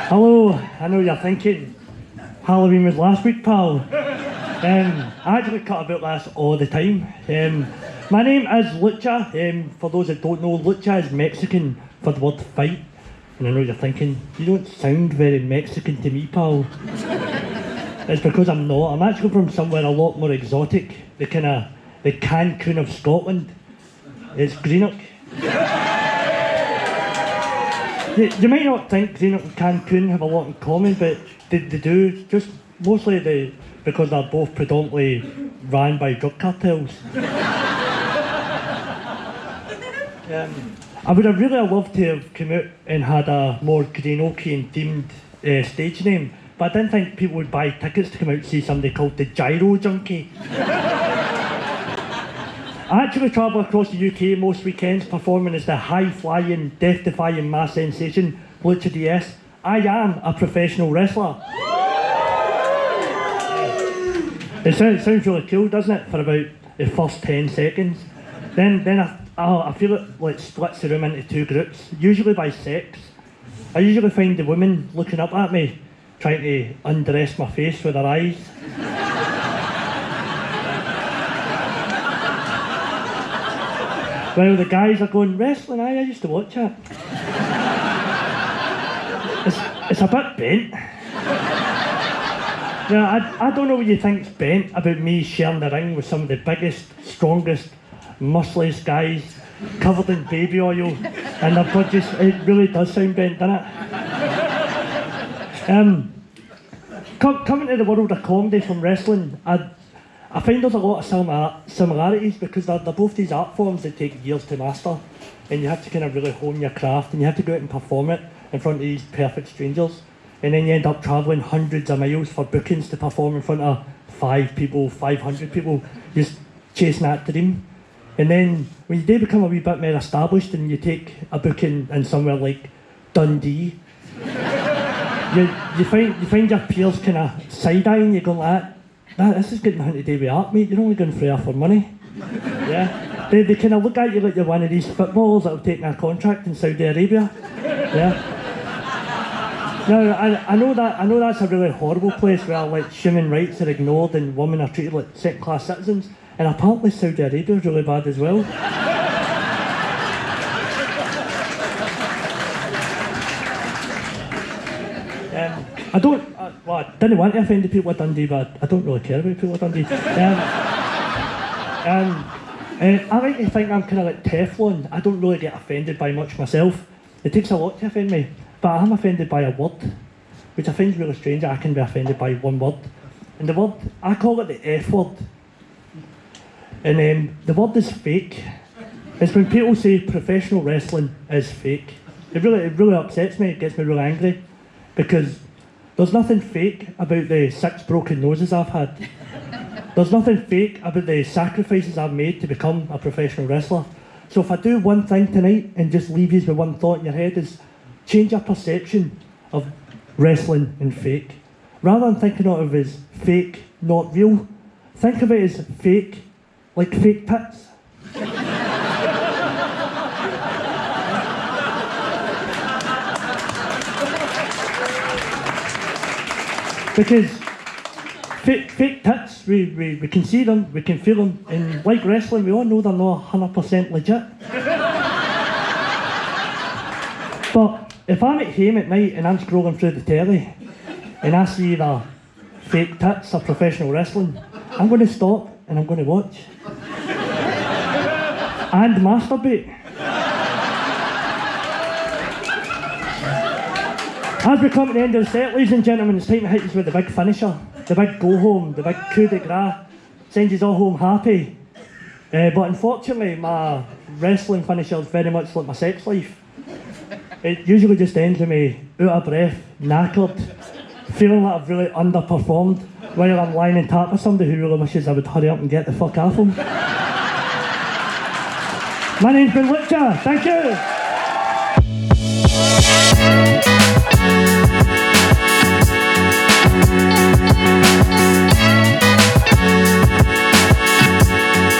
Hello, I know you're thinking, Halloween was last week, pal. I actually cut about this all the time. My name is Lucha. For those that don't know, Lucha is Mexican for the word fight. And I know you're thinking, you don't sound very Mexican to me, pal. It's because I'm not. I'm actually from somewhere a lot more exotic. The Cancun of Scotland. It's Greenock. You might not think Greenock and Cancun have a lot in common, but they do, just mostly because they're both predominantly ran by drug cartels. I would have really loved to have come out and had a more Greenockian themed stage name, but I didn't think people would buy tickets to come out to see somebody called the Gyro Junkie. I actually travel across the UK most weekends performing as the high-flying, death-defying mass sensation, Lucha DS. I am a professional wrestler. It sounds really cool, doesn't it, for about the first 10 seconds. Then I feel it like splits the room into two groups, usually by sex. I usually find the women looking up at me, trying to undress my face with their eyes. While the guys are going, wrestling, I used to watch it. It's a bit bent. Yeah, I don't know what you think's bent about me sharing the ring with some of the biggest, strongest, muscliest guys covered in baby oil and their budgets. It really does sound bent, doesn't it? Coming to the world of comedy from wrestling, I find there's a lot of similarities because they're both these art forms that take years to master, and you have to kind of really hone your craft, and you have to go out and perform it in front of these perfect strangers, and then you end up travelling hundreds of miles for bookings to perform in front of 5 people, 500 people, just chasing that dream. And then when you do become a wee bit more established and you take a booking in somewhere like Dundee, you find your peers kind of side-eyeing you, going like, this is getting nothing to do with art, mate. You're only going for it for money. Yeah. They kind of look at you like you're one of these footballers that have taken a contract in Saudi Arabia. Yeah. Now I know that's a really horrible place where like human rights are ignored and women are treated like second-class citizens. And apparently Saudi Arabia is really bad as well. I didn't want to offend the people of Dundee, but I don't really care about people of Dundee. I like to think I'm kind of like Teflon. I don't really get offended by much myself. It takes a lot to offend me, but I am offended by a word, which I find really strange. I can be offended by one word. And the word, I call it the F word. And the word is fake. It's when people say professional wrestling is fake. It really upsets me, it gets me really angry, because there's nothing fake about the 6 broken noses I've had. There's nothing fake about the sacrifices I've made to become a professional wrestler. So if I do one thing tonight and just leave you with one thought in your head, is change your perception of wrestling and fake. Rather than thinking of it as fake, not real, think of it as fake, like fake tits. Because fake tits, we can see them, we can feel them, and like wrestling, we all know they're not 100% legit. But if I'm at home at night and I'm scrolling through the telly, and I see either fake tits or professional wrestling, I'm going to stop and I'm going to watch. And masturbate. As we come to the end of the set, ladies and gentlemen, it's time to hit you with the big finisher, the big go home, the big coup de grace, send you all home happy. But unfortunately, my wrestling finisher is very much like my sex life. It usually just ends with me out of breath, knackered, feeling like I've really underperformed while I'm lying in tap with somebody who really wishes I would hurry up and get the fuck off them. My name's been Lucha, thank you!